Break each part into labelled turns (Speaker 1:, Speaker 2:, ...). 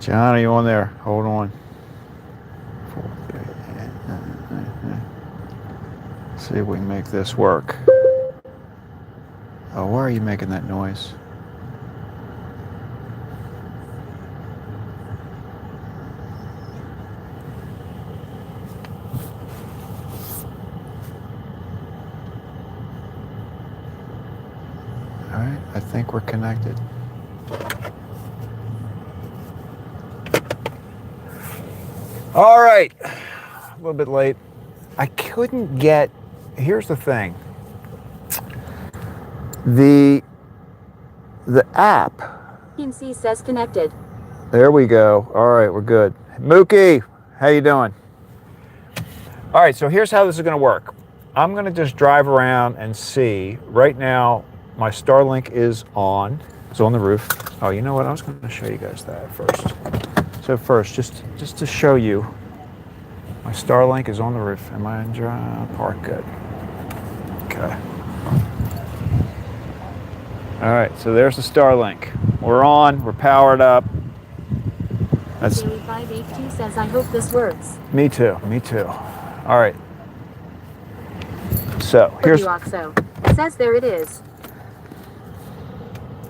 Speaker 1: John, are you on there? Hold on. See if we can make this work. Oh, why are you making that noise? All right, I think we're connected. All right, a little bit late. I couldn't get, here's the thing. The app.
Speaker 2: PMC says connected.
Speaker 1: There we go. All right, we're good. Mookie, how you doing? All right, so here's how this is going to work. I'm going to just drive around and see. Right now, my Starlink is on. It's on the roof. Oh, you know what? I was going to show you guys that first. So first, just to show you, my Starlink is on the roof. Am I in park? Good. Okay. All right, so there's the Starlink. We're on. We're powered up. That's
Speaker 2: 582 says, I hope this works.
Speaker 1: Me too. Me too. All right. So here's
Speaker 2: OXO. Says there it is.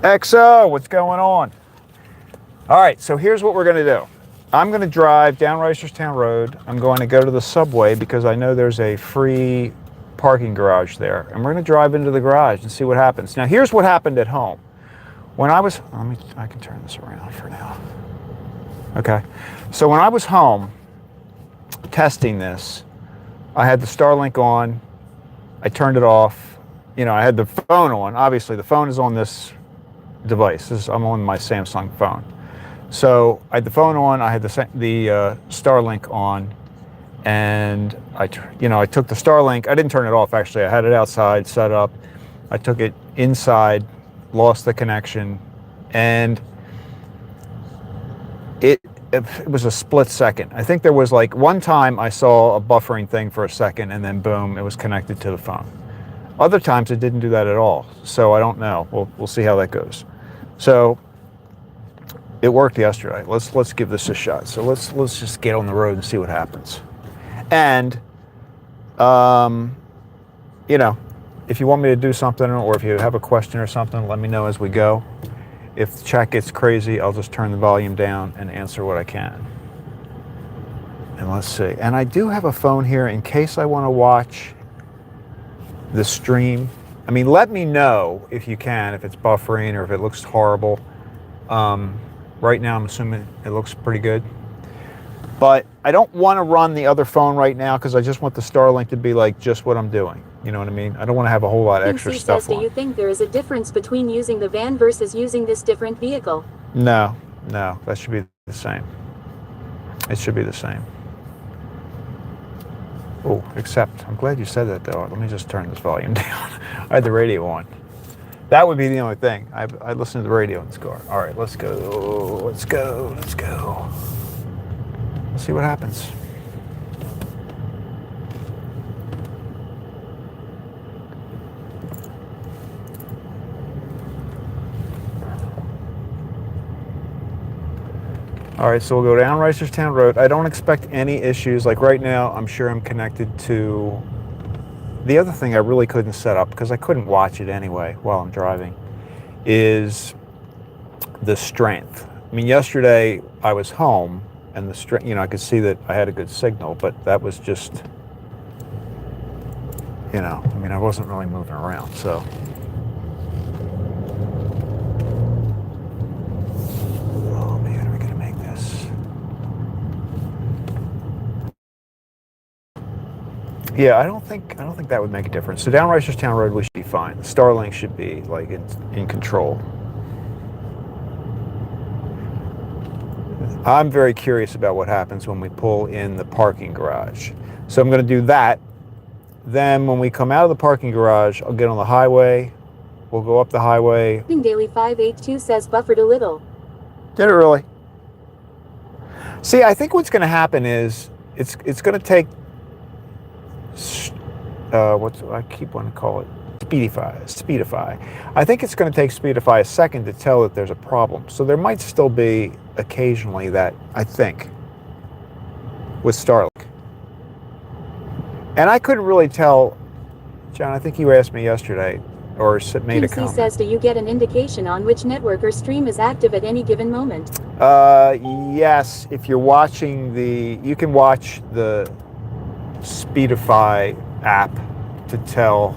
Speaker 1: XO. What's going on? All right. So here's what we're going to do. I'm going to drive down Reisterstown Road. I'm going to go to the subway because I know there's a free parking garage there, and we're going to drive into the garage and see what happens. Now, here's what happened at home. When I was, I can turn this around for now. Okay. So when I was home testing this, I had the Starlink on. I turned it off. You know, I had the phone on. Obviously, the phone is on this device. I'm on my Samsung phone. So I had the phone on. I had the Starlink on, and I took the Starlink. I didn't turn it off actually. I had it outside, set up. I took it inside, lost the connection, and it was a split second. I think there was like one time I saw a buffering thing for a second, and then boom, it was connected to the phone. Other times it didn't do that at all. So I don't know. We'll see how that goes. So it worked yesterday. Let's give this a shot. So let's just get on the road and see what happens. And you know, if you want me to do something, or if you have a question or something, let me know as we go. If the chat gets crazy, I'll just turn the volume down and answer what I can. And let's see. And I do have a phone here in case I want to watch the stream. I mean, let me know if you can, if it's buffering or if it looks horrible. Right now, I'm assuming it looks pretty good. But I don't want to run the other phone right now because I just want the Starlink to be like just what I'm doing. You know what I mean? I don't want to have a whole lot of extra stuff
Speaker 2: says, do you think there is a difference between using the van versus using this different vehicle?
Speaker 1: No, that should be the same. It should be the same. Oh, except, I'm glad you said that though. Let me just turn this volume down. I had the radio on. That would be the only thing. I listen to the radio in this car. All right, let's go. Let's go. Let's go. Let's see what happens. All right, so we'll go down Reisterstown Road. I don't expect any issues. Like right now, I'm sure I'm connected to... The other thing I really couldn't set up, because I couldn't watch it anyway while I'm driving, is the strength. I mean, yesterday I was home, and the strength, you know, I could see that I had a good signal, but that was just, you know, I mean, I wasn't really moving around, so... Yeah, I don't think that would make a difference. So down Reisterstown Road, we should be fine. The Starlink should be like in control. I'm very curious about what happens when we pull in the parking garage. So I'm going to do that. Then when we come out of the parking garage, I'll get on the highway. We'll go up the highway.
Speaker 2: Daily 582 says buffered a little.
Speaker 1: Did it really? See, I think what's going to happen is it's going to take... what I keep wanting to call it, Speedify. I think it's going to take Speedify a second to tell that there's a problem. So there might still be occasionally that, I think, with Starlink. And I couldn't really tell, John, I think you asked me yesterday, or made a comment.
Speaker 2: says, do you get an indication on which network or stream is active at any given moment?
Speaker 1: Yes, if you're watching you can watch the Speedify app to tell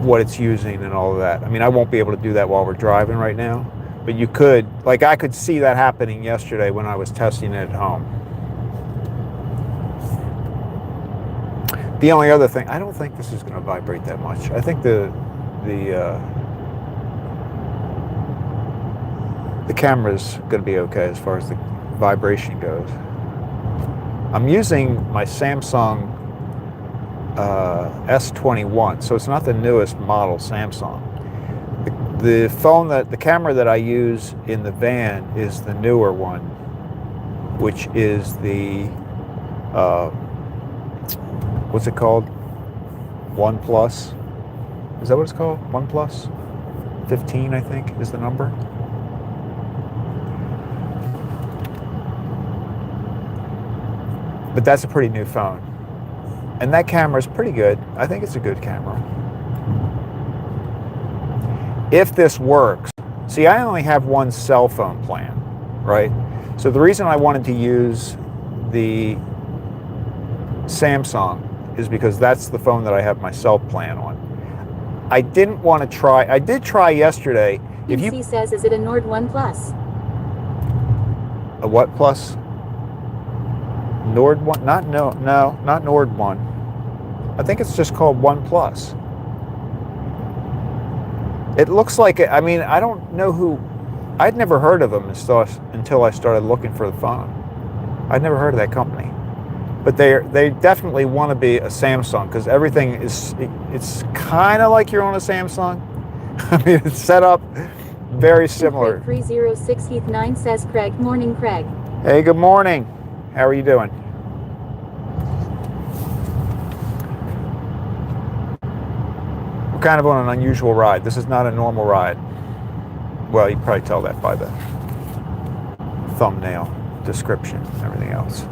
Speaker 1: what it's using and all of that. I mean, I won't be able to do that while we're driving right now, but you could, like I could see that happening yesterday when I was testing it at home. The only other thing, I don't think this is going to vibrate that much. I think the camera's going to be okay as far as the vibration goes. I'm using my Samsung S21, so it's not the newest model Samsung. The camera that I use in the van is the newer one, which is the what's it called? OnePlus. Is that what it's called? OnePlus 15, I think, is the number. But that's a pretty new phone. And that camera is pretty good. I think it's a good camera. If this works, see, I only have one cell phone plan, right? So the reason I wanted to use the Samsung is because that's the phone that I have my cell plan on. I didn't want to try, I did try yesterday.
Speaker 2: If you says, is it a Nord One Plus?
Speaker 1: A what plus? Nord One? Not Nord One. I think it's just called One Plus. It looks like it. I mean, I don't know who. I'd never heard of them until I started looking for the phone. I'd never heard of that company. But they definitely want to be a Samsung because everything it's kind of like you're on a Samsung. I mean, it's set up very similar.
Speaker 2: 306 Heath 9 says, Craig. Morning, Craig.
Speaker 1: Hey, good morning. How are you doing? We're kind of on an unusual ride. This is not a normal ride. Well, you can probably tell that by the thumbnail, description, and everything else.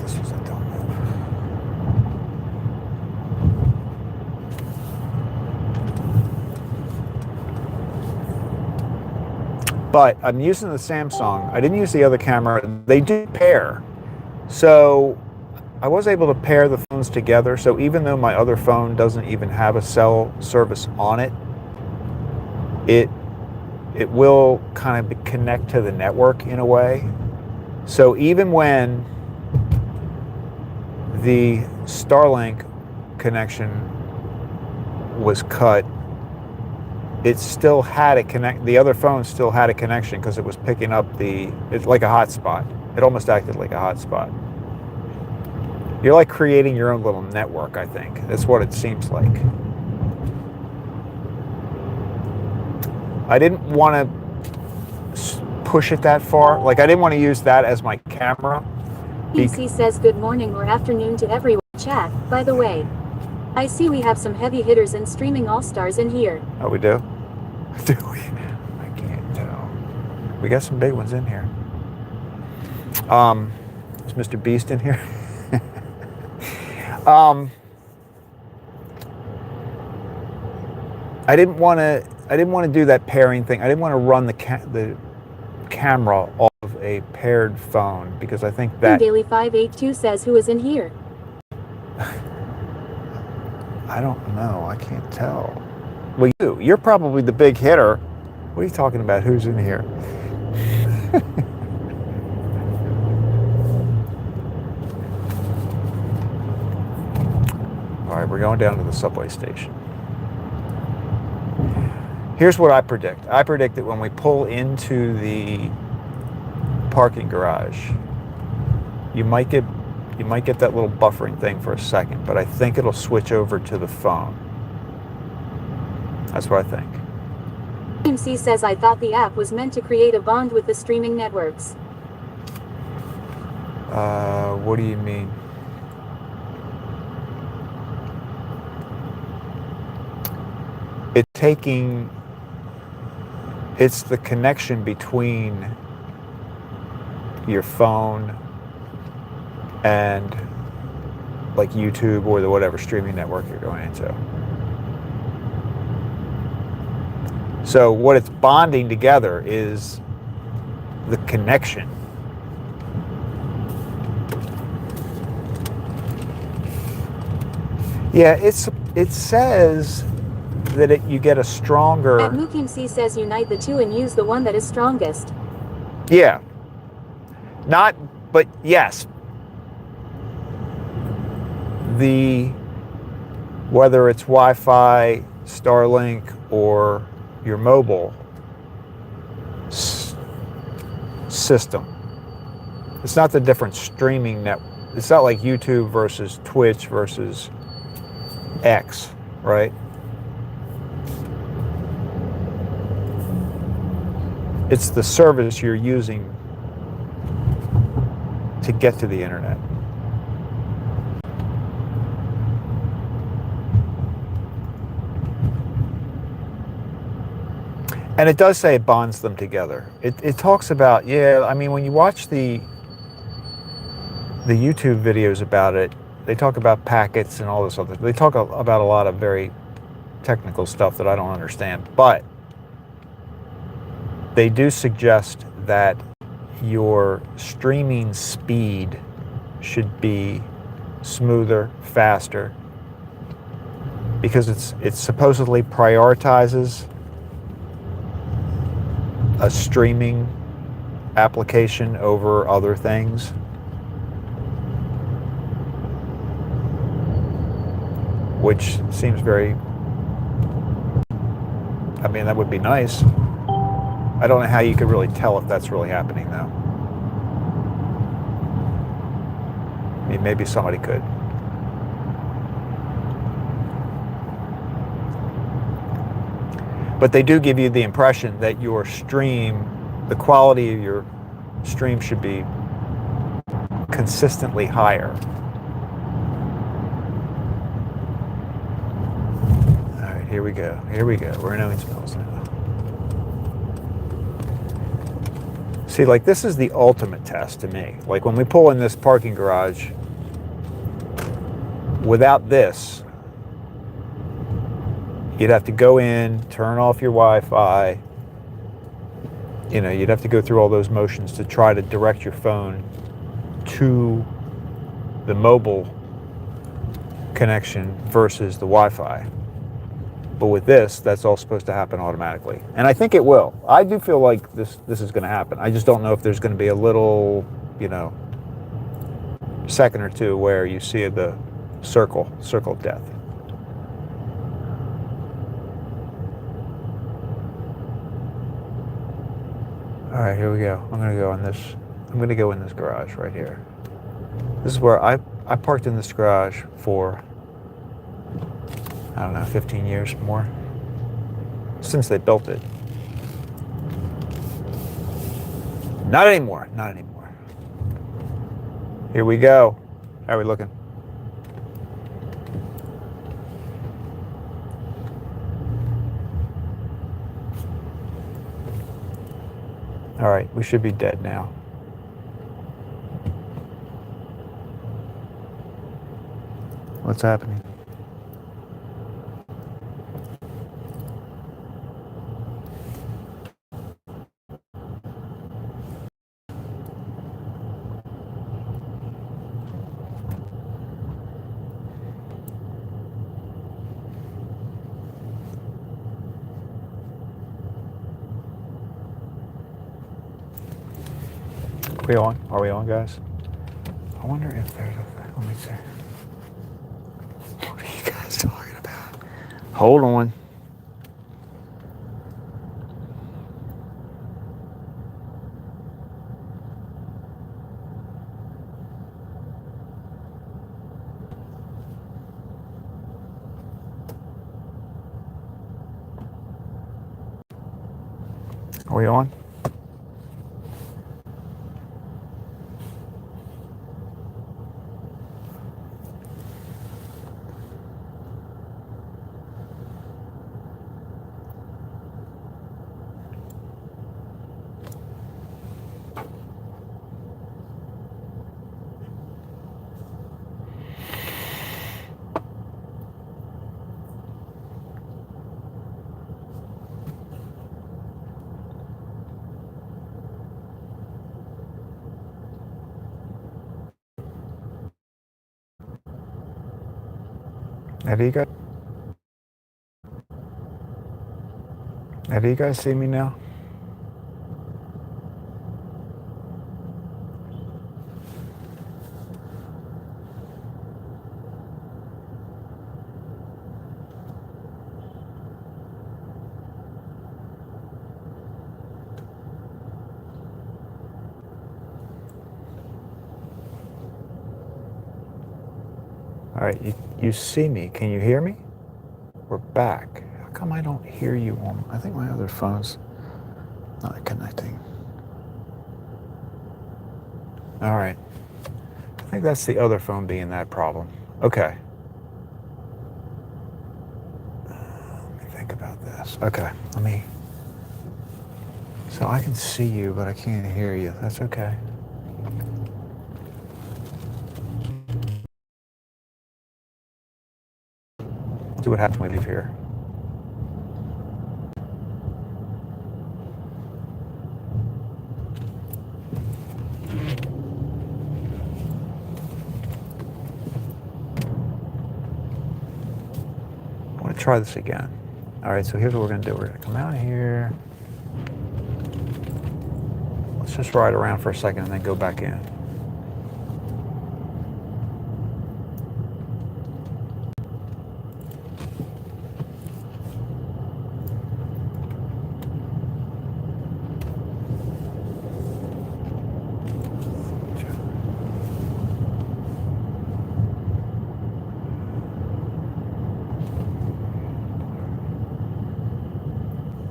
Speaker 1: This was a dumb move. But I'm using the Samsung. I didn't use the other camera. They do pair. So I was able to pair the phones together. So even though my other phone doesn't even have a cell service on it, it will kind of connect to the network in a way. So even when the Starlink connection was cut, it still had a connect. The other phone still had a connection because it was picking up it's like a hotspot. It almost acted like a hotspot. You're like creating your own little network, I think. That's what it seems like. I didn't want to push it that far. Like I didn't want to use that as my camera.
Speaker 2: PC says good morning or afternoon to everyone. Chat, by the way. I see we have some heavy hitters and streaming all-stars in here.
Speaker 1: Oh, we do? Do we? I can't tell. We got some big ones in here. Is Mr. Beast in here? I didn't want to do that pairing thing. I didn't want to run the camera off of a paired phone because I think that
Speaker 2: Daily 582 says who is in here.
Speaker 1: I don't know. I can't tell. Well, you're probably the big hitter. What are you talking about? Who's in here? All right, we're going down to the subway station. Here's what I predict. I predict that when we pull into the parking garage, you might get that little buffering thing for a second, but I think it'll switch over to the phone. That's what I think.
Speaker 2: MC says I thought the app was meant to create a bond with the streaming networks.
Speaker 1: What do you mean? It's the connection between your phone and like YouTube or the whatever streaming network you're going into. So what it's bonding together is the connection. Yeah, it says that you get a stronger.
Speaker 2: At Mukim C says unite the two and use the one that is strongest.
Speaker 1: Yeah. Not, but yes. Whether it's Wi-Fi, Starlink, or your mobile system. It's not the different streaming net. It's not like YouTube versus Twitch versus X, right? It's the service you're using to get to the internet. And it does say it bonds them together. It talks about, yeah, I mean, when you watch the YouTube videos about it, they talk about packets and all this other. They talk about a lot of very technical stuff that I don't understand. But they do suggest that your streaming speed should be smoother, faster, because it supposedly prioritizes a streaming application over other things. Which seems very, I mean, that would be nice. I don't know how you could really tell if that's really happening though. I mean, maybe somebody could. But they do give you the impression that your stream, the quality of your stream should be consistently higher. All right, here we go. Here we go. We're in Owens Mills now. See, like this is the ultimate test to me. Like when we pull in this parking garage, without this, you'd have to go in, turn off your Wi-Fi. You know, you'd have to go through all those motions to try to direct your phone to the mobile connection versus the Wi-Fi. But with this, that's all supposed to happen automatically. And I think it will. I do feel like this is going to happen. I just don't know if there's going to be a little, you know, second or two where you see the circle of death. All right, here we go. I'm going to go in this. I'm going to go in this garage right here. This is where I parked in this garage for, I don't know, 15 years more, since they built it. Not anymore. Not anymore. Here we go. How are we looking? All right, we should be dead now. What's happening? Are we on? Are we on, guys? I wonder if there's a... Let me see. What are you guys talking about? Hold on. Are we on? Now do you guys see me now? All right, you see me. Can you hear me? We're back. How come I don't hear you on? I think my other phone's not connecting. All right. I think that's the other phone being that problem. Okay. Let me think about this. Okay, so I can see you, but I can't hear you. That's okay. See what happens when we leave here. I want to try this again. All right, so here's what we're going to do. We're going to come out here. Let's just ride around for a second and then go back in.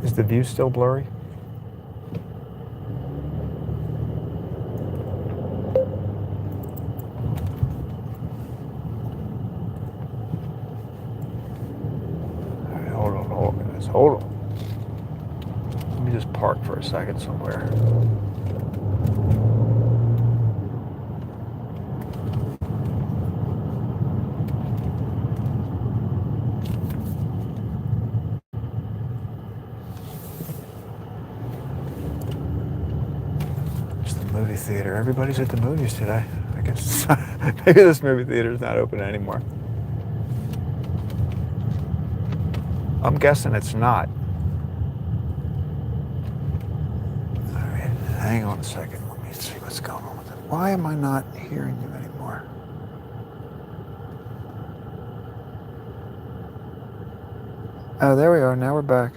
Speaker 1: Is the view still blurry? All right, hold on, guys. Hold on. Let me just park for a second somewhere. Movie theater. Everybody's at the movies today. I guess maybe this movie theater is not open anymore. I'm guessing it's not. All right, hang on a second. Let me see what's going on with it. Why am I not hearing you anymore? Oh, there we are. Now we're back.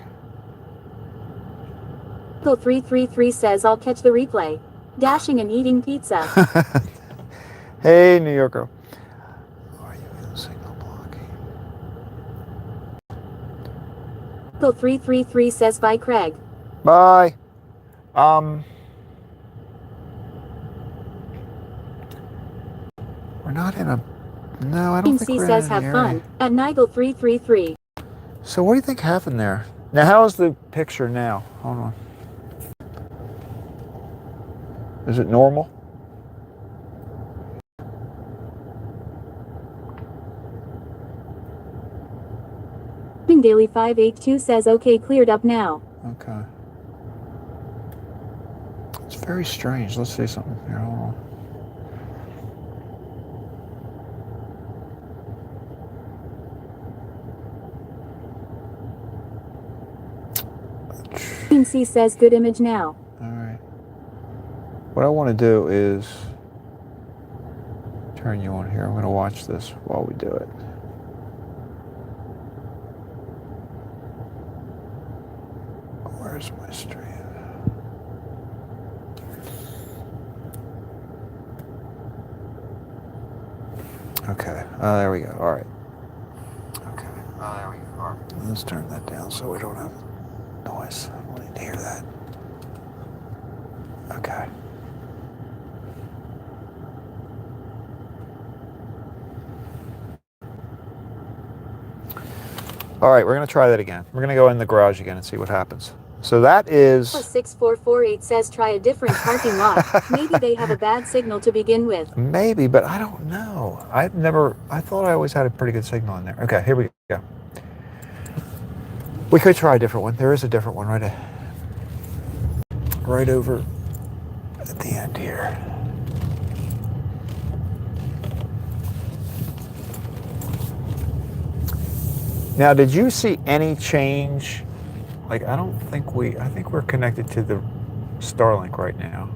Speaker 2: 333 says I'll catch the replay. Dashing and eating pizza.
Speaker 1: Hey, New Yorker. Are you in signal blocking?
Speaker 2: 333 says bye, Craig.
Speaker 1: Bye. We're not in a... No, I don't think we're in
Speaker 2: says
Speaker 1: an
Speaker 2: have
Speaker 1: area.
Speaker 2: fun at Nigel 333.
Speaker 1: So what do you think happened there? Now, how is the picture now? Hold on. Is it normal?
Speaker 2: Daily 582 says okay, cleared up now.
Speaker 1: Okay. It's very strange. Let's see something here. Hold on.
Speaker 2: C says good image now.
Speaker 1: All right. What I want to do is turn you on here. I'm going to watch this while we do it. Where's my stream? Okay. There we go. All right. Okay. There we go. All right. Let's turn that down so we don't have noise. I don't need to hear that. Okay. All right, we're going to try that again. We're going to go in the garage again and see what happens. So that is...
Speaker 2: 6448 says try a different parking lot. Maybe they have a bad signal to begin with.
Speaker 1: Maybe, but I don't know. I thought I always had a pretty good signal in there. Okay, here we go. We could try a different one. There is a different one right over at the end here. Now, did you see any change? Like, I think we're connected to the Starlink right now.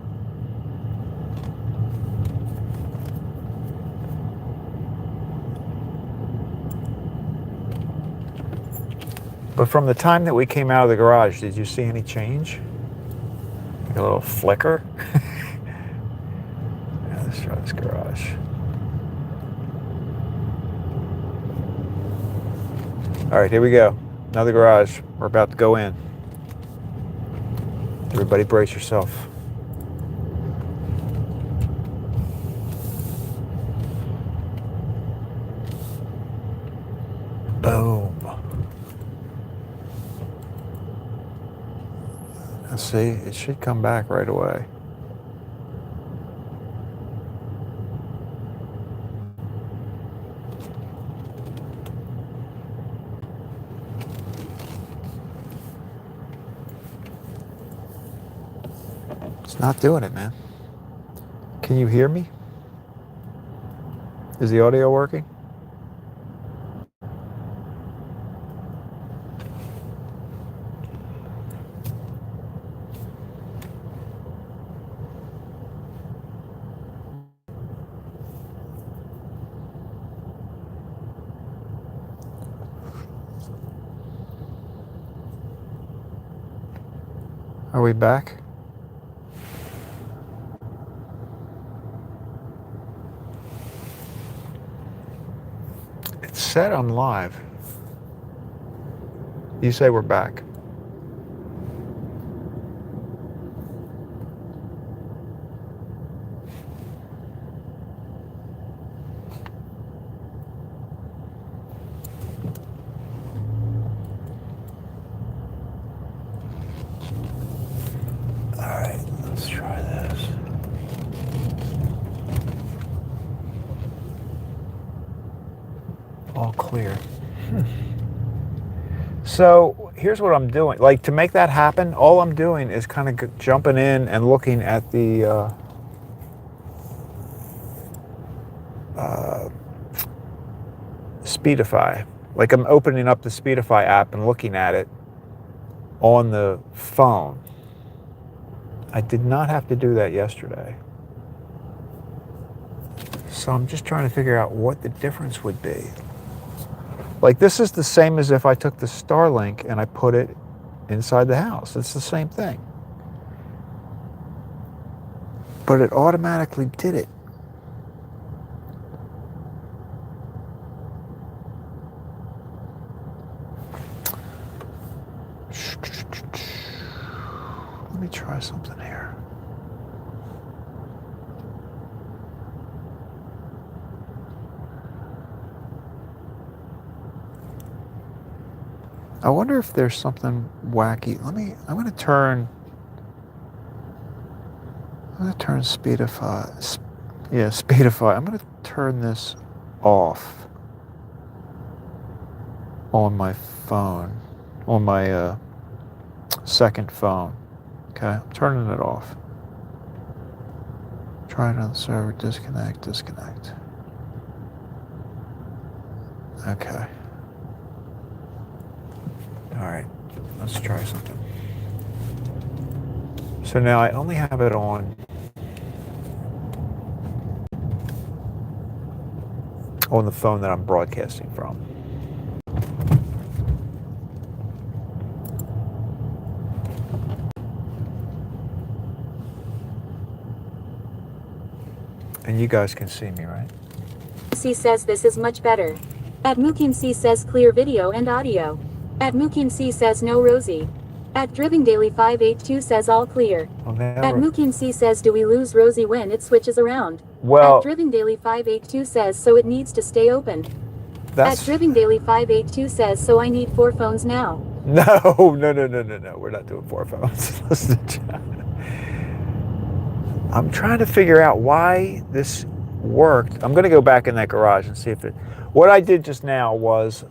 Speaker 1: But from the time that we came out of the garage, did you see any change? Like a little flicker? Yeah, let's try this garage. All right, here we go. Another garage. We're about to go in. Everybody brace yourself. Boom. Let's see, it should come back right away. It's not doing it, man. Can you hear me? Is the audio working? Are we back? It's set on live. You say we're back. All right, let's try this. All clear. So here's what I'm doing. Like, to make that happen, all I'm doing is kind of jumping in and looking at the Speedify. Like, I'm opening up the Speedify app and looking at it on the phone. I did not have to do that yesterday. So I'm just trying to figure out what the difference would be. Like, this is the same as if I took the Starlink and I put it inside the house. It's the same thing. But it automatically did it. Let me try something here. I wonder if there's something wacky. I'm going to turn Speedify. Yeah, Speedify. I'm going to turn this off on my phone, on my second phone. Okay, I'm turning it off. Try it on the server, disconnect. Okay. All right, let's try something. So now I only have it on the phone that I'm broadcasting from. And you guys can see me, right?
Speaker 2: C says this is much better. At Mookin C says clear video and audio. At Mookin C says no Rosie. At Driving Daily 582 says all clear. At Mookin C says do we lose Rosie when it switches around?
Speaker 1: Well,
Speaker 2: at Driving Daily 582 says so it needs to stay open. At Driving Daily 582 says so I need 4 phones now.
Speaker 1: No. We're not doing 4 phones. Listen to chat. I'm trying to figure out why this worked. I'm going to go back in that garage and see if it... What I did just now was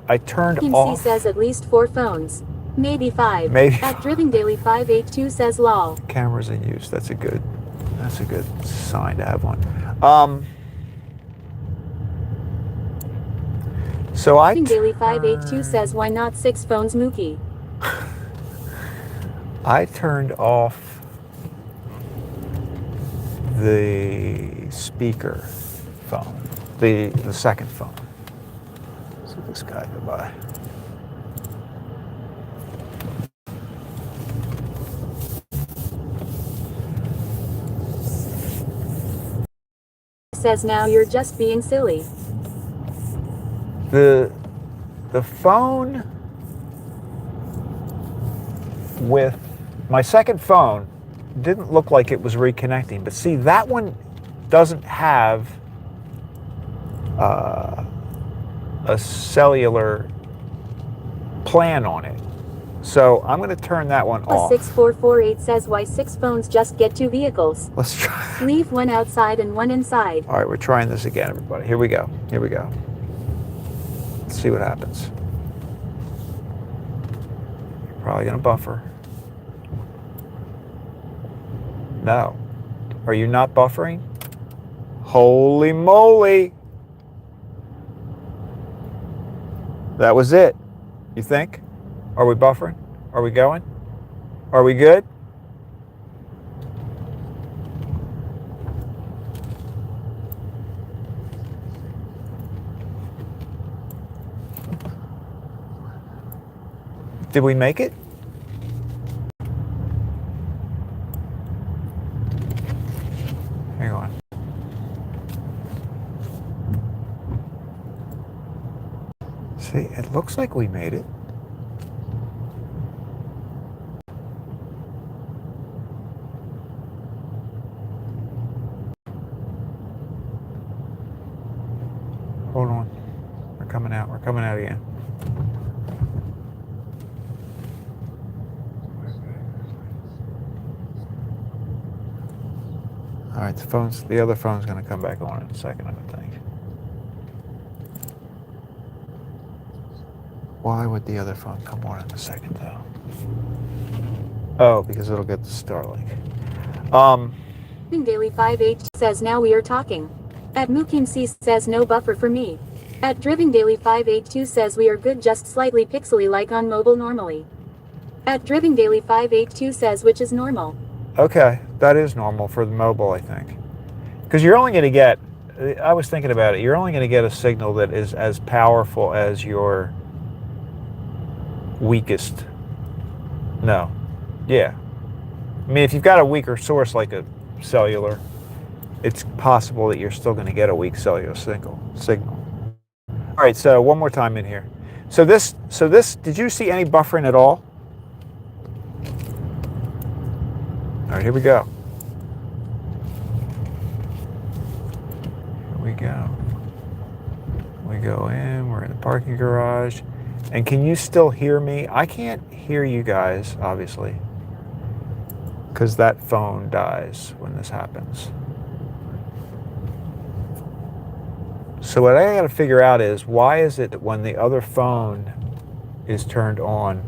Speaker 1: I turned off...
Speaker 2: C says at least 4 phones. Maybe 5.
Speaker 1: Maybe.
Speaker 2: At Driving Daily 582 says lol.
Speaker 1: Cameras in use. That's a good sign to have one. So I
Speaker 2: Daily 582 says why not 6 phones Mookie?
Speaker 1: I turned off the speaker phone, the second phone. Let's let this guy go by.
Speaker 2: Says now you're just being silly.
Speaker 1: The phone with my second phone didn't look like it was reconnecting, but see, that one doesn't have a cellular plan on it. So I'm going to turn that one off.
Speaker 2: 6448 says why 6 phones just get 2 vehicles.
Speaker 1: Let's try.
Speaker 2: Leave one outside and one inside.
Speaker 1: All right, we're trying this again, everybody. Here we go. Here we go. Let's see what happens. You're probably going to buffer. No. Are you not buffering? Holy moly. That was it. You think? Are we buffering? Are we going? Are we good? Did we make it? Hang on. See, it looks like we made it. Hold on. We're coming out. We're coming out again. All right, the other phone's going to come back on in a second, I think. Why would the other phone come on in a second, though? Oh, because it'll get the Starlink.
Speaker 2: Daily 58 says now we are talking. At Mookin C says no buffer for me. At Driving Daily 582 says we are good, just slightly pixely like on mobile normally. At Driving Daily 582 says which is normal.
Speaker 1: Okay, that is normal for the mobile, I think. Because you're only going to get, I was thinking about it, you're only going to get a signal that is as powerful as your weakest. No. Yeah. I mean, if you've got a weaker source like a cellular, it's possible that you're still going to get a weak cellular signal. All right, so one more time in here. So this, did you see any buffering at all? All right, here we go. Here we go. We go in, we're in the parking garage. And can you still hear me? I can't hear you guys, obviously, because that phone dies when this happens. So what I got to figure out is, why is it that when the other phone is turned on,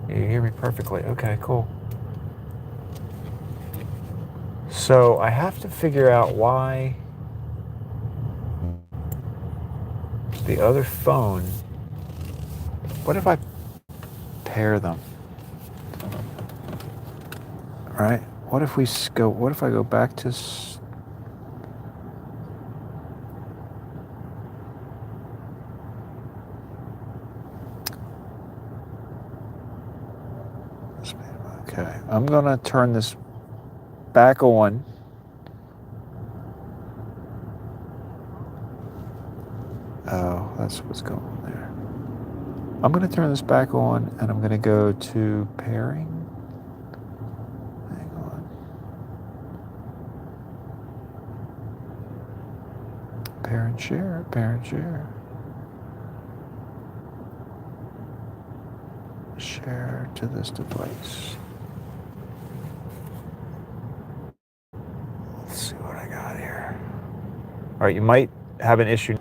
Speaker 1: you hear me perfectly? Okay, cool. So I have to figure out why the other phone, what if I pair them? All right, what if I go back to okay, I'm gonna turn this back on. Oh, that's what's going on there. I'm going to turn this back on, and I'm going to go to pairing. Hang on. Pair and share, pair and share. Share to this device. Let's see what I got here. All right, you might have an issue.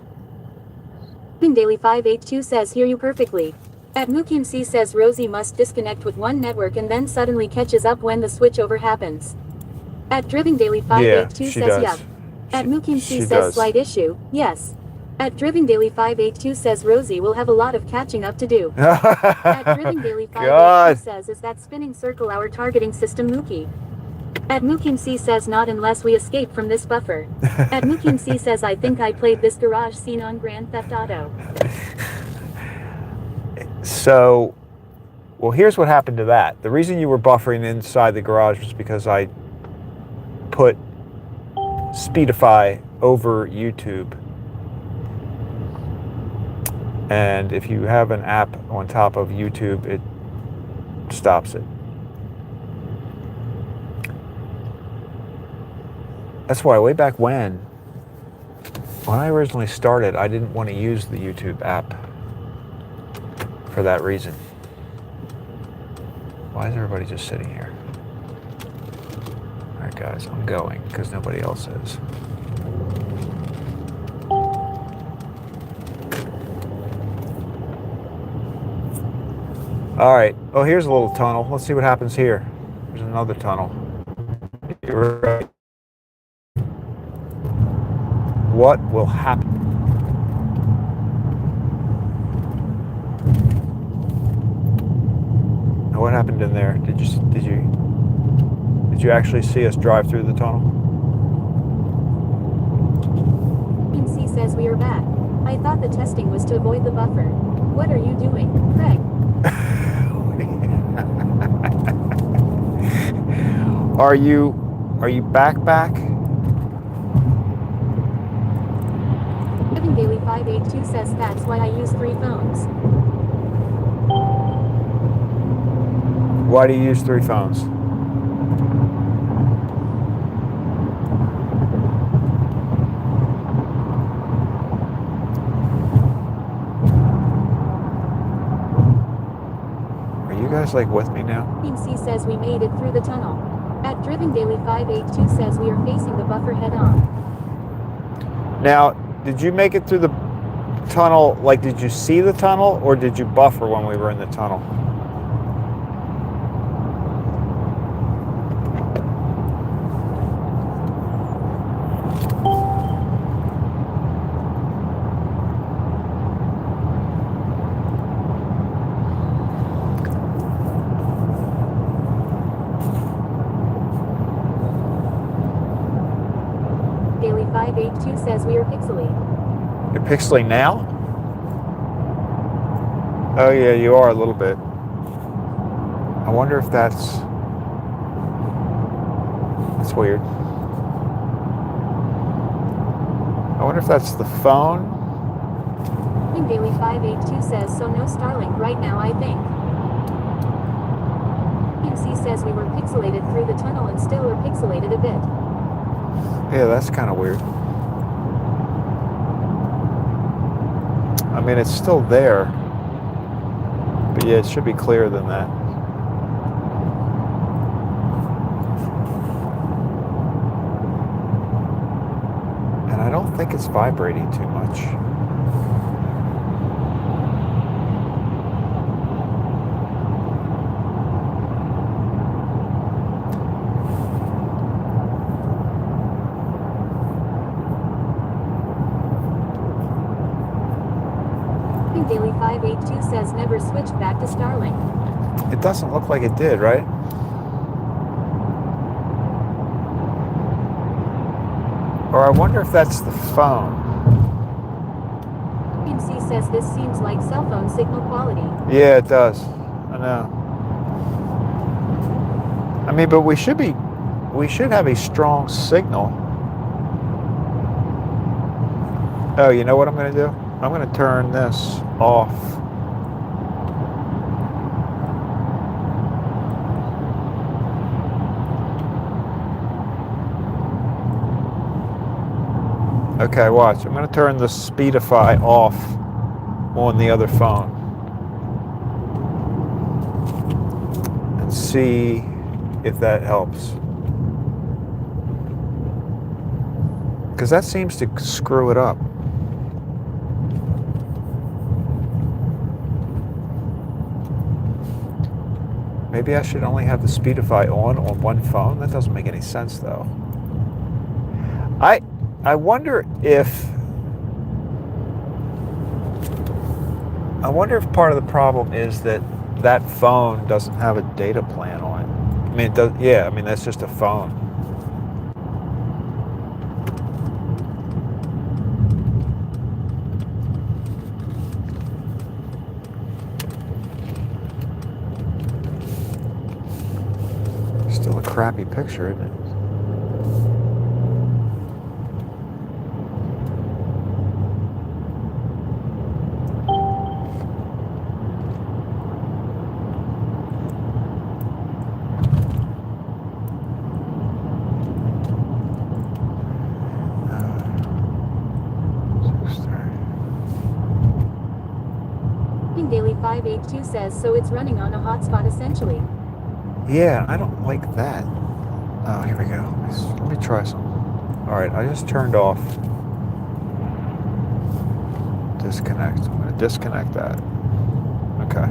Speaker 2: Daily 582 says hear you perfectly. At Mookin C says Rosie must disconnect with one network and then suddenly catches up when the switchover happens. At Driving Daily 582 says
Speaker 1: does.
Speaker 2: yup. At Mookin C says
Speaker 1: does.
Speaker 2: slight issue, yes. At Driving Daily 582 says Rosie will have a lot of catching up to do. At Driving Daily 582
Speaker 1: God.
Speaker 2: says, is that spinning circle our targeting system, Mookie? At Mookin C says, not unless we escape from this buffer. At Mookin C says, I think I played this garage scene on Grand Theft Auto.
Speaker 1: So, well, here's what happened to that. The reason you were buffering inside the garage was because I put Speedify over YouTube. And if you have an app on top of YouTube, it stops it. That's why way back when I originally started, I didn't want to use the YouTube app for that reason. Why is everybody just sitting here? All right, guys, I'm going because nobody else is. All right. Oh, here's a little tunnel. Let's see what happens here. There's another tunnel. You're right. What will happen? Now, what happened in there? Did you actually see us drive through the tunnel?
Speaker 2: MC says we are back. I thought the testing was to avoid the buffer. What are you doing, Craig?
Speaker 1: Are you back?
Speaker 2: Living Daily 582 says that's why I use 3 phones.
Speaker 1: Why do you use 3 phones? Are you guys like with me now?
Speaker 2: MC says we made it through the tunnel. At Driving Daily 582 says we are facing the buffer head on.
Speaker 1: Now, did you make it through the tunnel? Like, did you see the tunnel, or did you buffer when we were in the tunnel?
Speaker 2: Daily 582 says we are pixely.
Speaker 1: You're pixely now? Oh yeah, you are a little bit. I wonder if that's weird. I wonder if that's the phone.
Speaker 2: Daily 582 says so no Starlink right now, I think. MC says we were pixelated through the tunnel and still are pixelated a bit.
Speaker 1: Yeah, that's kind of weird. I mean, it's still there. But yeah, it should be clearer than that. And I don't think it's vibrating too much.
Speaker 2: Daily 582 says never switched back to Starlink.
Speaker 1: It doesn't look like it did, right? Or I wonder if that's the phone.
Speaker 2: MC says this seems like cell phone signal quality.
Speaker 1: Yeah, it does. I know. I mean, but we should have a strong signal. Oh, you know what I'm going to do? I'm going to turn this off. Okay, watch. I'm going to turn the Speedify off on the other phone and see if that helps. Because that seems to screw it up. Maybe I should only have the Speedify on one phone? That doesn't make any sense, though. I wonder if I wonder if part of the problem is that that phone doesn't have a data plan on it. I mean, it does. Yeah, I mean that's just a phone. Still a crappy picture, isn't it?
Speaker 2: Daily 582 says so it's running on a hotspot essentially.
Speaker 1: Yeah, I don't like that. Oh, here we go. Let me try some. All right, I just turned off disconnect. I'm going to disconnect that. Okay.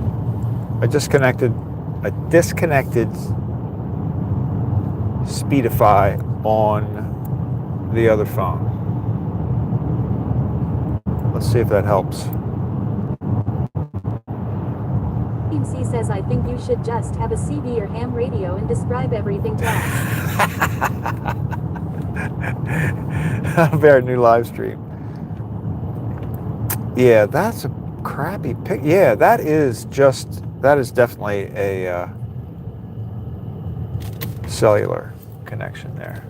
Speaker 1: I disconnected Speedify on the other phone. Let's see if that helps.
Speaker 2: C says I think you should just have a CB or ham radio and describe everything to us.
Speaker 1: Very new live stream. Yeah, that's a crappy pic. Yeah, that is definitely a cellular connection there.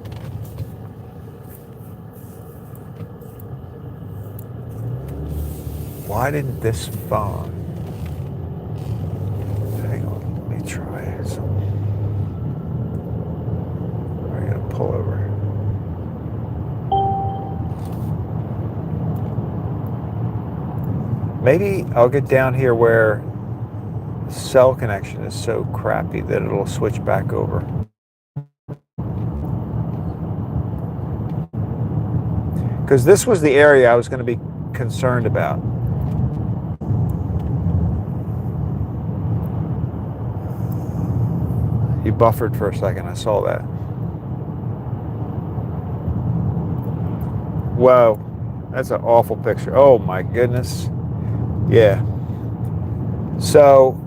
Speaker 1: Why didn't this phone? Hang on, let me try some. I'm gonna pull over. Maybe I'll get down here where cell connection is so crappy that it'll switch back over. Because this was the area I was going to be concerned about. You buffered for a second, I saw that. Whoa, that's an awful picture. Oh my goodness. Yeah. So,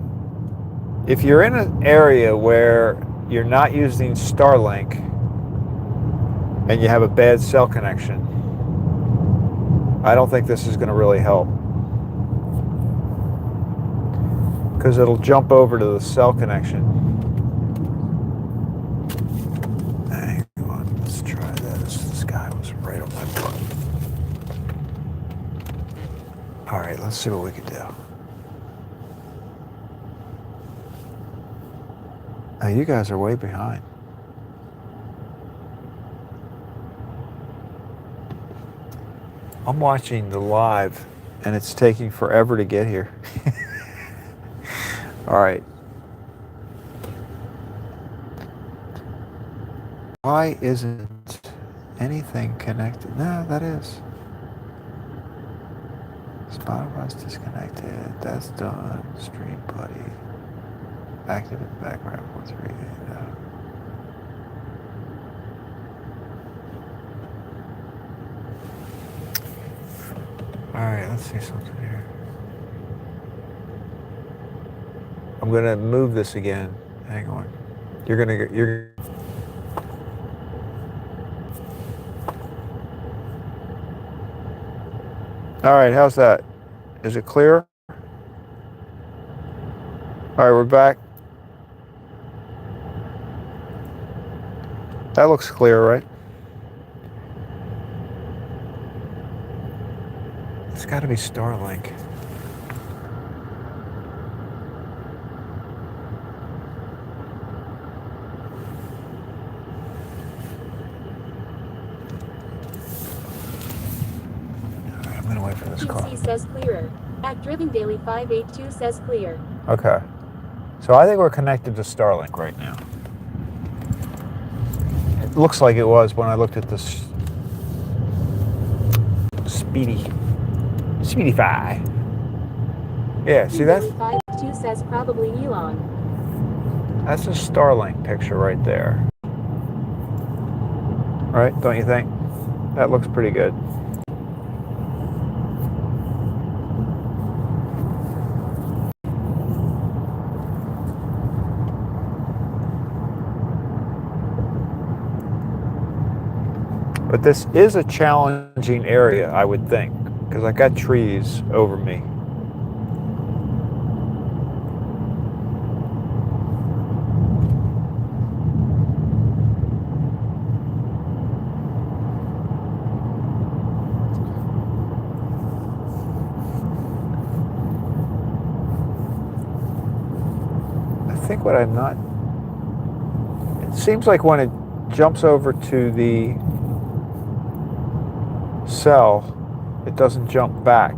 Speaker 1: if you're in an area where you're not using Starlink and you have a bad cell connection, I don't think this is going to really help. Because it'll jump over to the cell connection. Hang on, let's try this. This guy was right on my butt. All right, let's see what we can do. Now, you guys are way behind. I'm watching the live, and it's taking forever to get here. All right. Why isn't anything connected? No, that is. Spotify's disconnected. That's done. Stream buddy. Active in the background. 438. All right, let's see something here. I'm gonna move this again. Hang on. You're. All right, how's that? Is it clear? All right, we're back. That looks clear, right? It's got to be Starlink. I'm going to wait for this call.
Speaker 2: PC says clearer. At Driven Daily 582 says clear.
Speaker 1: Okay. So I think we're connected to Starlink right now. It looks like it was when I looked at this Speedify. Yeah, see that?
Speaker 2: 582 says probably Elon.
Speaker 1: That's a Starlink picture right there. Right, don't you think? That looks pretty good. But this is a challenging area, I would think, because I got trees over me. I think what I'm not... It seems like when it jumps over to the cell, it doesn't jump back.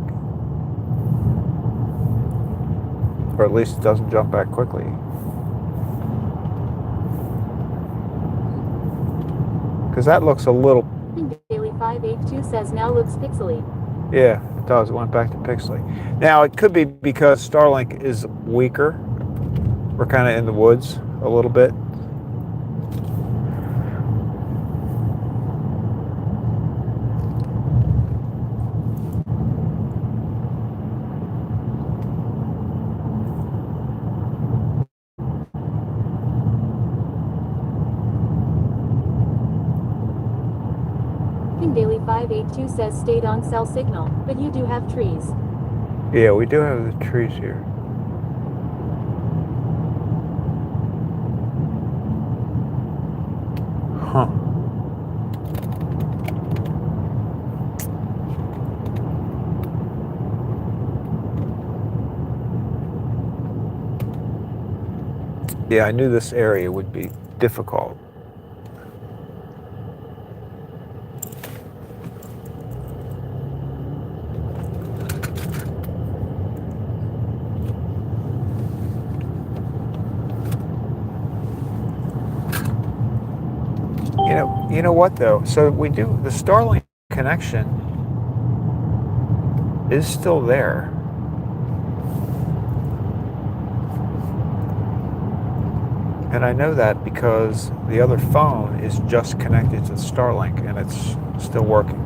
Speaker 1: Or at least it doesn't jump back quickly. Because that looks a little...
Speaker 2: Daily 582 says now looks pixely.
Speaker 1: Yeah, it does. It went back to pixely. Now, it could be because Starlink is weaker. We're kind of in the woods a little bit.
Speaker 2: Daily 582 says stayed on cell signal, but you do have trees.
Speaker 1: Yeah, we do have the trees here. Huh. Yeah, I knew this area would be difficult. You know what though? So we do, the Starlink connection is still there. And I know that because the other phone is just connected to Starlink and it's still working.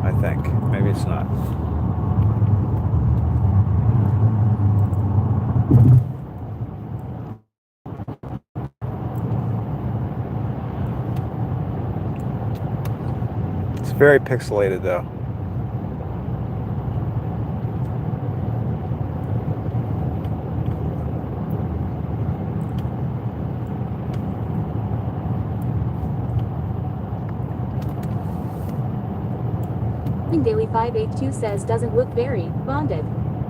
Speaker 1: I think. Maybe it's not. It's very pixelated though.
Speaker 2: Daily 582 says doesn't look very bonded.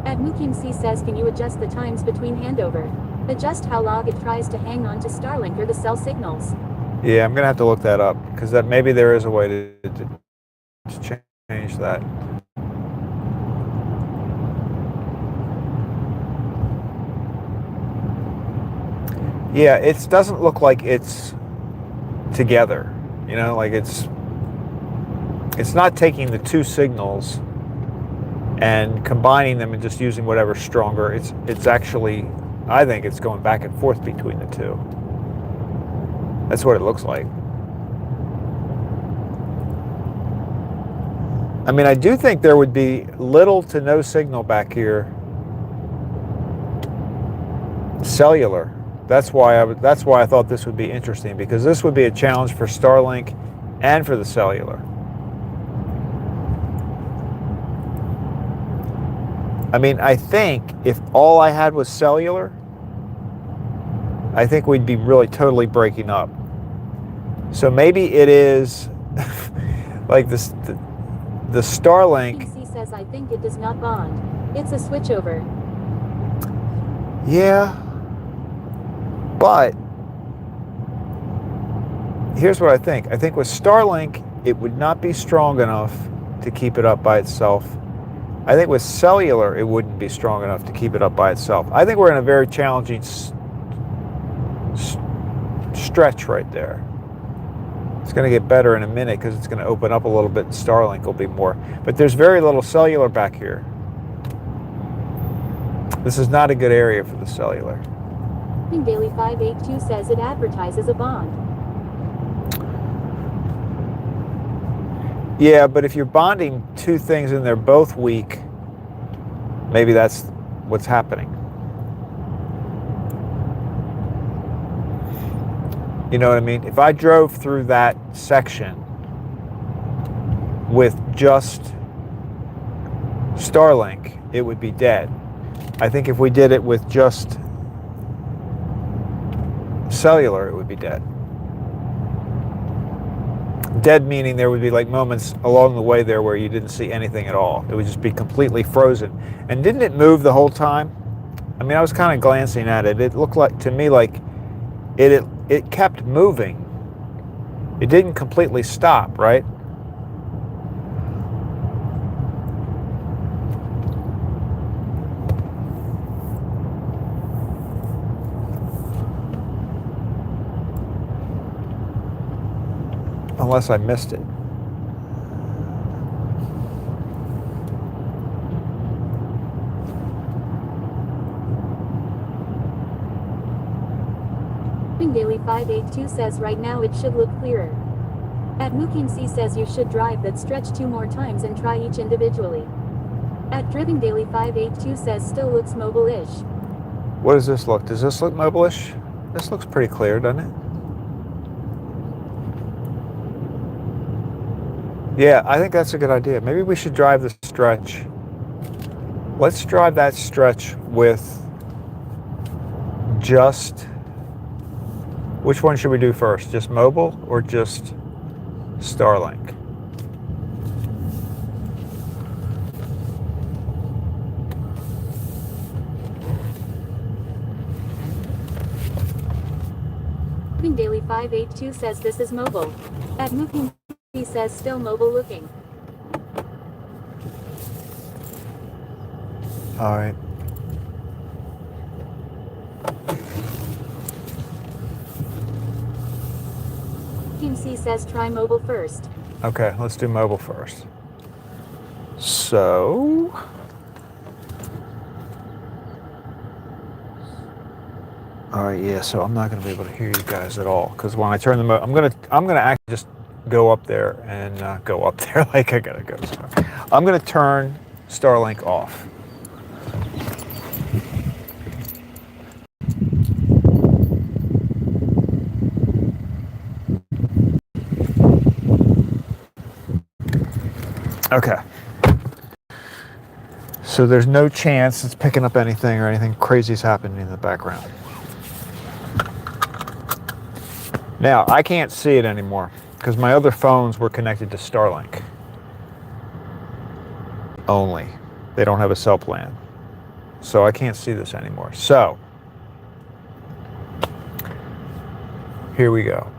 Speaker 2: At Mukim C says can you adjust the times between handover? Adjust how long it tries to hang on to Starlink or the cell signals.
Speaker 1: Yeah, I'm gonna have to look that up because that maybe there is a way to change that. Yeah, it doesn't look like it's together. You know, like it's not taking the two signals and combining them and just using whatever's stronger. It's actually, I think it's going back and forth between the two. That's what it looks like. I mean, I do think there would be little to no signal back here. Cellular. That's why I thought this would be interesting, because this would be a challenge for Starlink and for the cellular. I mean, I think if all I had was cellular, I think we'd be really totally breaking up. So maybe it is like this, the Starlink.
Speaker 2: PC says I think it does not bond. It's a switchover.
Speaker 1: Yeah, but here's what I think. I think with Starlink, it would not be strong enough to keep it up by itself. I think with cellular, it wouldn't be strong enough to keep it up by itself. I think we're in a very challenging stretch right there. It's going to get better in a minute because it's going to open up a little bit and Starlink will be more. But there's very little cellular back here. This is not a good area for the cellular.
Speaker 2: Daily 582 says it advertises a bond.
Speaker 1: Yeah, but if you're bonding two things and they're both weak, maybe that's what's happening. You know what I mean? If I drove through that section with just Starlink, it would be dead. I think if we did it with just cellular, it would be dead. Dead meaning there would be like moments along the way there where you didn't see anything at all. It would just be completely frozen. And didn't it move the whole time? I mean, I was kind of glancing at it. It looked like to me like it kept moving. It didn't completely stop, right? Unless I missed it.
Speaker 2: Daily 582 says right now it should look clearer. At Mookin C says you should drive that stretch 2 more times and try each individually. At Driving Daily 582 says still looks mobile-ish.
Speaker 1: What does this look? Does this look mobile-ish? This looks pretty clear, doesn't it? Yeah, I think that's a good idea. Maybe we should drive the stretch. Let's drive that stretch with just... Which one should we do first? Just mobile or just Starlink?
Speaker 2: Daily 582 says this is mobile. At Mookin he says still mobile looking.
Speaker 1: All right.
Speaker 2: Team C says try mobile first.
Speaker 1: Okay, let's do mobile first. So, all right, yeah. So I'm not going to be able to hear you guys at all because when I turn I'm gonna actually just go up there and go up there like I gotta go. Sorry. I'm gonna turn Starlink off. Okay. So there's no chance it's picking up anything or anything crazy is happening in the background. Now, I can't see it anymore because my other phones were connected to Starlink only. They don't have a cell plan. So I can't see this anymore. So, here we go.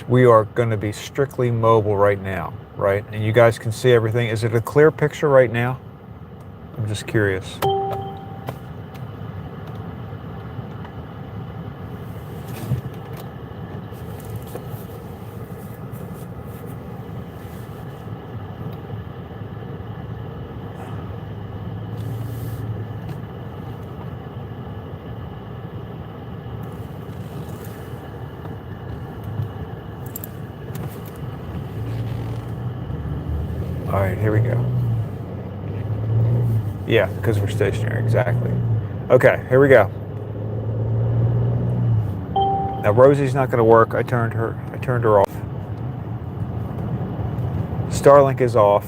Speaker 1: We are going to be strictly mobile right now, right? And you guys can see everything. Is it a clear picture right now? I'm just curious. All right, here we go. Yeah, because we're stationary, exactly. Okay, here we go. Now Rosie's not going to work. I turned her off. Starlink is off.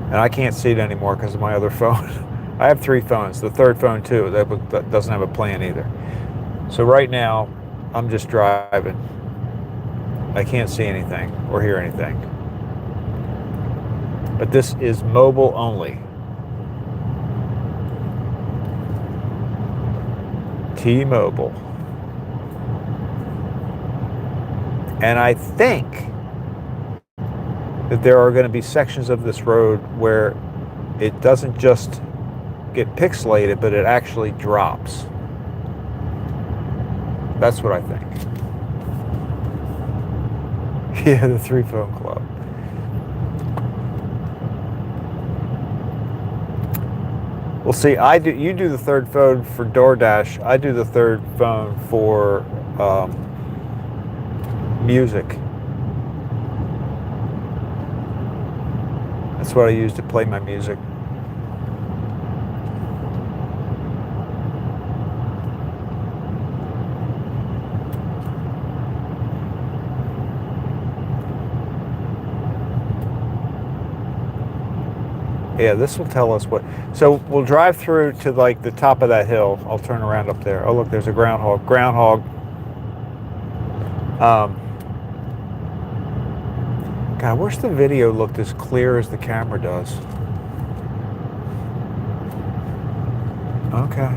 Speaker 1: And I can't see it anymore because of my other phone. I have 3 phones. The third phone too, that doesn't have a plan either. So right now, I'm just driving. I can't see anything or hear anything. But this is mobile only. T-Mobile. And I think that there are going to be sections of this road where it doesn't just get pixelated, but it actually drops. That's what I think. Yeah, the 3 phone club. Well, see, you do the third phone for DoorDash. I do the third phone for music. That's what I use to play my music. Yeah, this will tell us what. So we'll drive through to like the top of that hill. I'll turn around up there. Oh, look, there's a groundhog. Groundhog. God, I wish the video looked as clear as the camera does. Okay.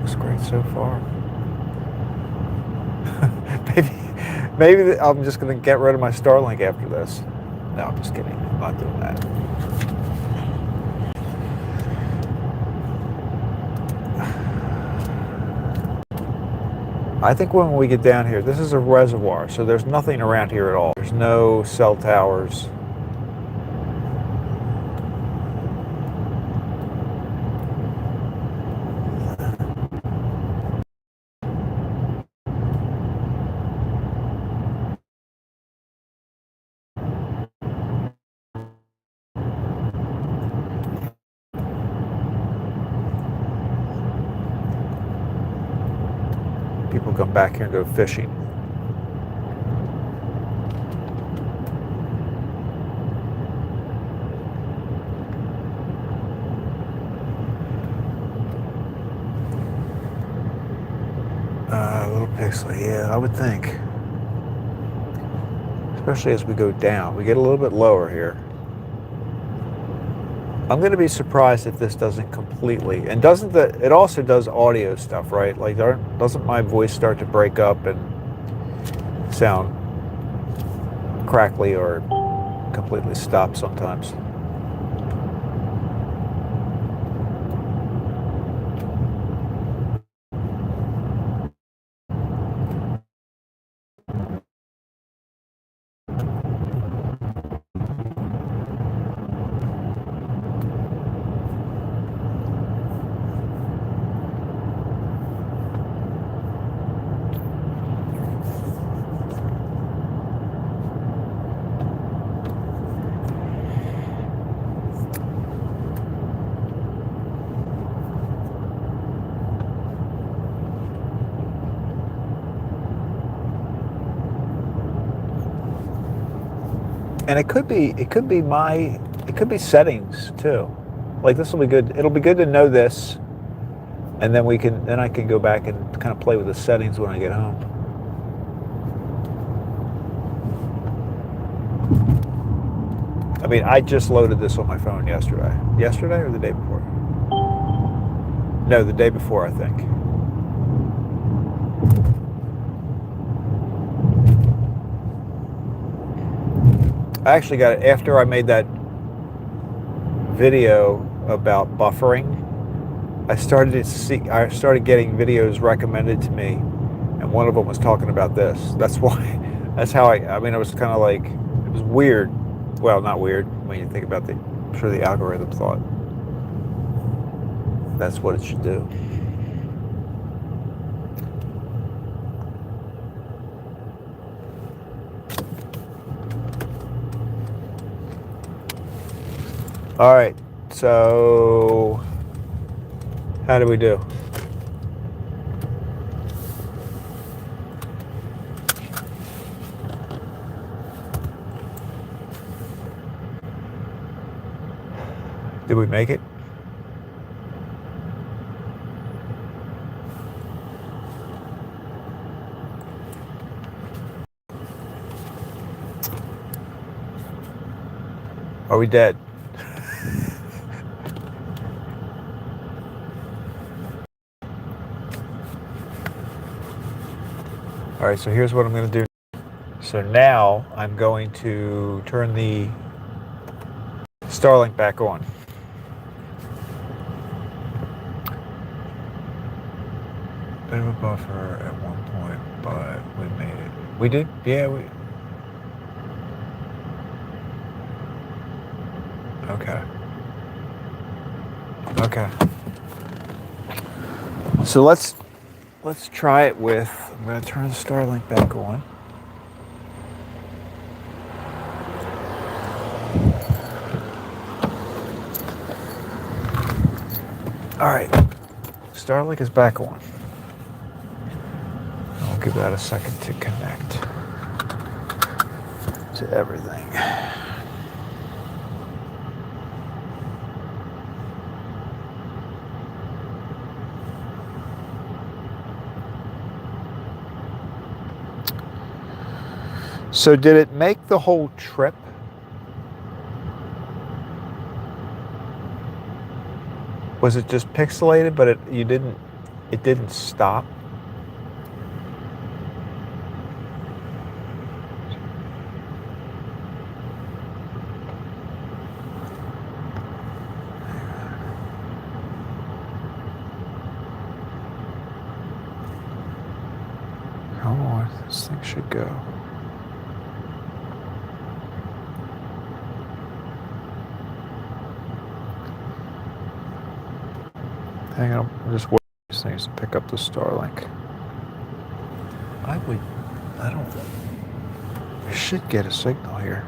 Speaker 1: Looks great so far. maybe I'm just going to get rid of my Starlink after this. No, I'm just kidding. I'm not doing that. I think when we get down here, this is a reservoir, so there's nothing around here at all. There's no cell towers. People come back here and go fishing. A little pixel, yeah, I would think. Especially as we go down. We get a little bit lower here. I'm going to be surprised if this doesn't completely, and doesn't it also does audio stuff, right? Like, doesn't my voice start to break up and sound crackly or completely stop sometimes? And it could be settings too. Like, this will be good. It'll be good to know this, and then I can go back and kind of play with the settings when I get home. I mean, I just loaded this on my phone yesterday. Yesterday or the day before? No, the day before, I think. I actually got it after I made that video about buffering. I started getting videos recommended to me, and one of them was talking about this. That's how I mean, it was kind of like, it was weird. Well, not weird when you think about I'm sure the algorithm thought that's what it should do. All right, so how do we do? Did we make it? Are we dead? All right, so here's what I'm going to do. So now I'm going to turn the Starlink back on. Bit of a buffer at one point, but we made it. We did? Yeah, we... Okay. Okay. So let's try it with, I'm going to turn the Starlink back on. All right, Starlink is back on. I'll give that a second to connect to everything. So did it make the whole trip? Was it just pixelated, but it didn't stop? Come on, this thing should go. Hang on, I'm just waiting for these things to pick up the Starlink. I should get a signal here.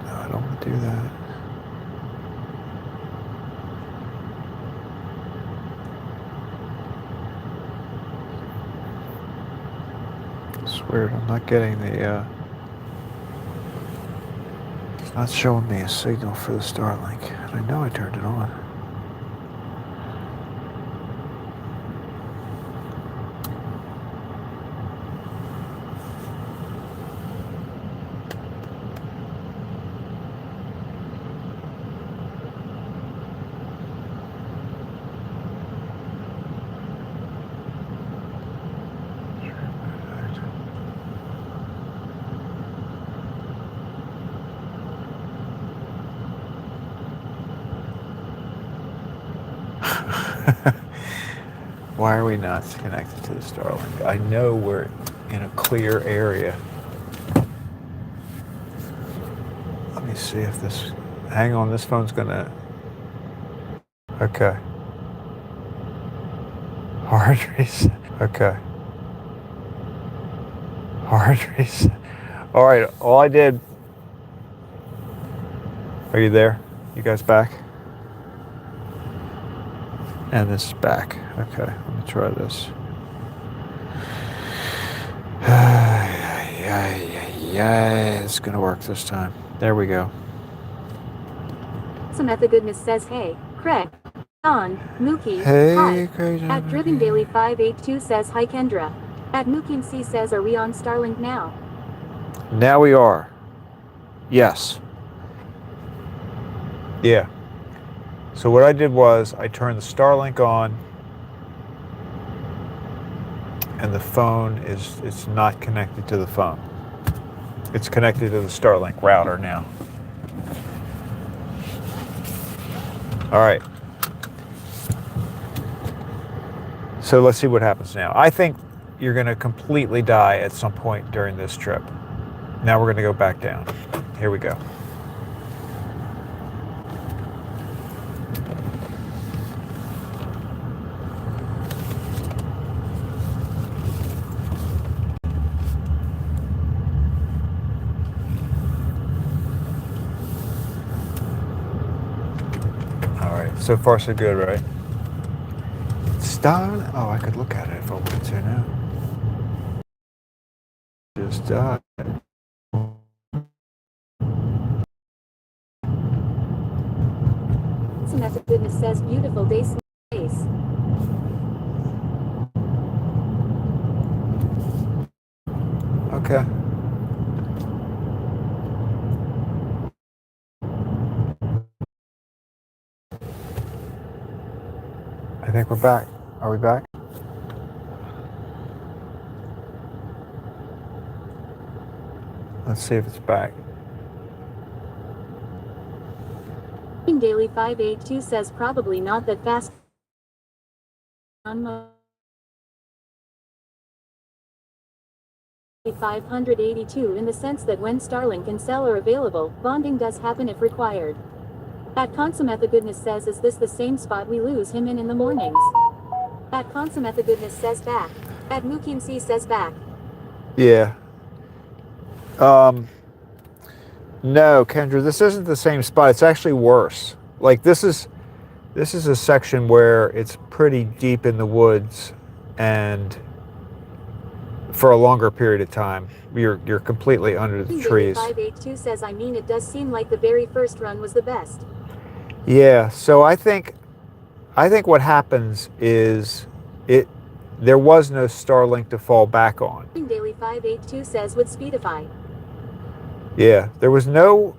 Speaker 1: No, I don't want to do that. It's weird, I'm not getting the, it's not showing me a signal for the Starlink. And I know I turned it on. Why are we not connected to the Starlink? I know we're in a clear area. Let me see if this... Hang on, this phone's gonna... Okay. Hard reset. Okay. Hard reset. All right, all I did... Are you there? You guys back? And this is back. Okay, let me try this. It's gonna work this time. There we go.
Speaker 2: Samantha Goodness says, hey, Craig, Don, Mookie,
Speaker 1: Hey,
Speaker 2: hi.
Speaker 1: Craig.
Speaker 2: At Driven Daily 582 says, hi Kendra. At Mookie C says, are we on Starlink now?
Speaker 1: Now we are. Yes. Yeah. So what I did was I turned the Starlink on, and the phone it's not connected to the phone. It's connected to the Starlink router now. All right. So let's see what happens now. I think you're going to completely die at some point during this trip. Now we're going to go back down. Here we go. So far, so good, right? Starlink. Oh, I could look at it if I wanted to now. Just died.
Speaker 2: Samantha Goodness says, beautiful day, space.
Speaker 1: Okay. I think we're back. Are we back? Let's see if it's back.
Speaker 2: Daily 582 says probably not that fast. 582 in the sense that when Starlink and Cell are available, bonding does happen if required. At Consumetha Goodness says, is this the same spot we lose him in the mornings? At Consumetha Goodness says back. At Mukim C says back.
Speaker 1: Yeah. No, Kendra, this isn't the same spot. It's actually worse. Like this is a section where it's pretty deep in the woods, and for a longer period of time. You're completely under the trees.
Speaker 2: 582 says, I mean, it does seem like the very first run was the best.
Speaker 1: Yeah, so I think what happens is there was no Starlink to fall back on.
Speaker 2: Daily 582 says with Speedify.
Speaker 1: Yeah, there was no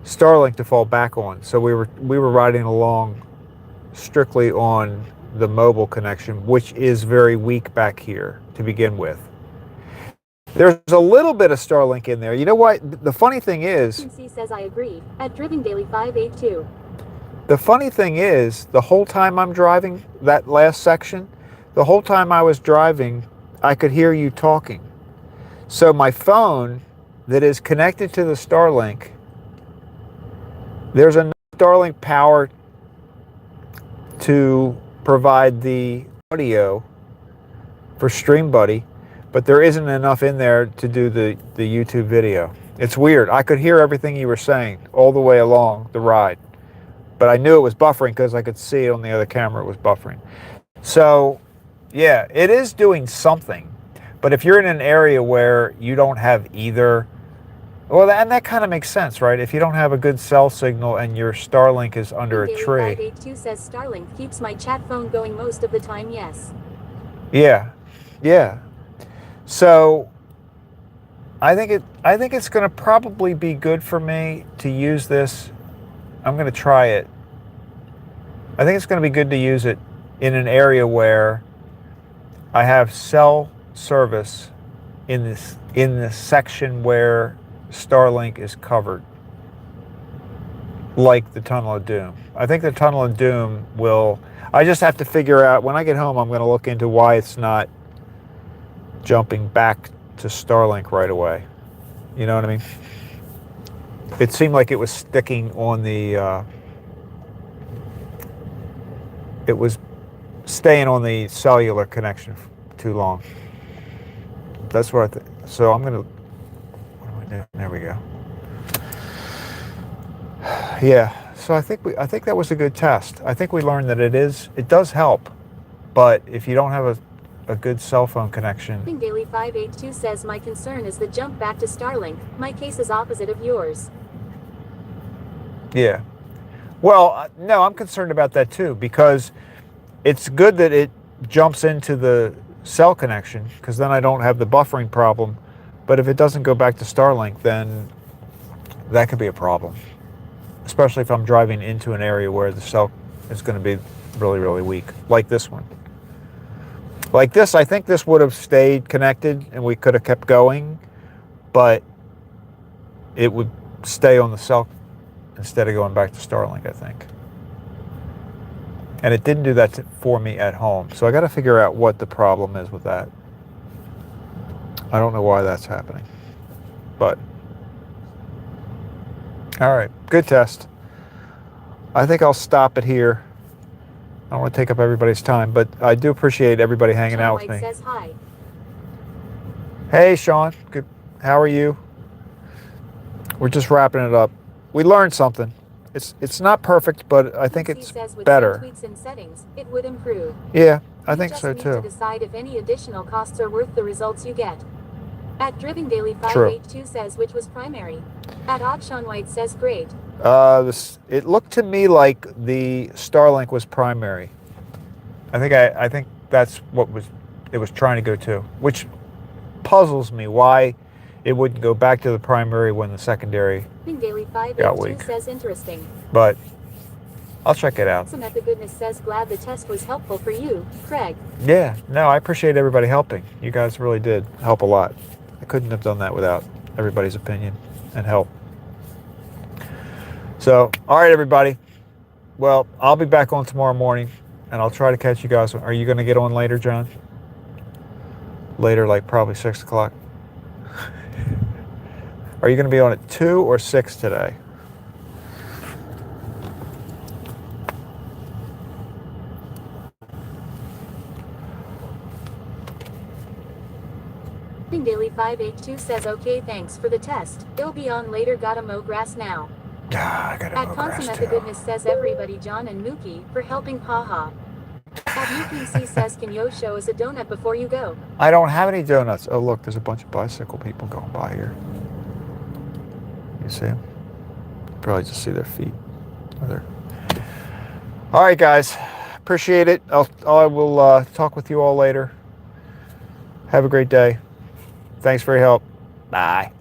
Speaker 1: Starlink to fall back on. So we were riding along strictly on the mobile connection, which is very weak back here to begin with. There's a little bit of Starlink in there. You know what? The funny thing is,
Speaker 2: C says I agree. At Driving Daily 582.
Speaker 1: the funny thing is, the whole time I'm driving that last section, the whole time I was driving, I could hear you talking. So my phone that is connected to the Starlink, there's enough Starlink power to provide the audio for StreamBuddy, but there isn't enough in there to do the YouTube video. It's weird. I could hear everything you were saying all the way along the ride, but I knew it was buffering because I could see it on the other camera. It was buffering. So yeah, it is doing something. But if you're in an area where you don't have either, well, and that kind of makes sense, right? If you don't have a good cell signal and your Starlink is under a tree.
Speaker 2: 582 says Starlink keeps my chat phone going most of the time, yes.
Speaker 1: Yeah, yeah. So I think it's going to probably be good for me to use this. I'm going to try it. I think it's going to be good to use it in an area where I have cell service in this section where Starlink is covered, like the Tunnel of Doom. I think the Tunnel of Doom will, I just have to figure out, when I get home, I'm going to look into why it's not jumping back to Starlink right away. You know what I mean? It seemed like it was sticking on the, it was staying on the cellular connection too long. That's what I think. So I'm going to, what am I doing? There we go. Yeah, so I think that was a good test. I think we learned that it does help, but if you don't have a good cell phone connection.
Speaker 2: Daily 582 says my concern is the jump back to Starlink. My case is opposite of yours.
Speaker 1: Yeah. Well, no, I'm concerned about that too, because it's good that it jumps into the cell connection, because then I don't have the buffering problem. But if it doesn't go back to Starlink, then that could be a problem, especially if I'm driving into an area where the cell is going to be really, really weak, like this one. Like this, I think this would have stayed connected and we could have kept going, but it would stay on the cell instead of going back to Starlink, I think. And it didn't do that for me at home. So I got to figure out what the problem is with that. I don't know why that's happening, but all right, good test. I think I'll stop it here. I don't want to take up everybody's time, but I do appreciate everybody hanging out with me.
Speaker 2: Says hi.
Speaker 1: Hey, Sean. Good. How are you? We're just wrapping it up. We learned something. It's not perfect, but I think it's better.
Speaker 2: Tweaks and settings, it would improve.
Speaker 1: Yeah, I think so
Speaker 2: You just need
Speaker 1: too.
Speaker 2: to decide if any additional costs are worth the results you get. At Driving Daily 582 says which was primary. At Odshawn White says great.
Speaker 1: It looked to me like the Starlink was primary. I think that's what it was trying to go to, which puzzles me why it wouldn't go back to the primary when the secondary
Speaker 2: Daily
Speaker 1: got weak.
Speaker 2: 582 says interesting.
Speaker 1: But I'll check it out.
Speaker 2: Samantha Goodness says glad the test was helpful for you, Craig.
Speaker 1: Yeah, no, I appreciate everybody helping. You guys really did help a lot. I couldn't have done that without everybody's opinion and help. So, all right, everybody. Well, I'll be back on tomorrow morning, and I'll try to catch you guys. Are you going to get on later, John? Later, like probably 6 o'clock? Are you going to be on at 2 or 6 today?
Speaker 2: Daily 582 says okay, thanks for the test. It'll be on later, gotta mow grass now.
Speaker 1: I gotta
Speaker 2: At
Speaker 1: mow grass
Speaker 2: Consummate
Speaker 1: too.
Speaker 2: the Goodness says everybody, John and Mookie, for helping, haha. At Admukin C says, can you show us a donut before you go?
Speaker 1: I don't have any donuts. Oh, look, there's a bunch of bicycle people going by here. You see them? Probably just see their feet. All right, guys. Appreciate it. I will talk with you all later. Have a great day. Thanks for your help. Bye.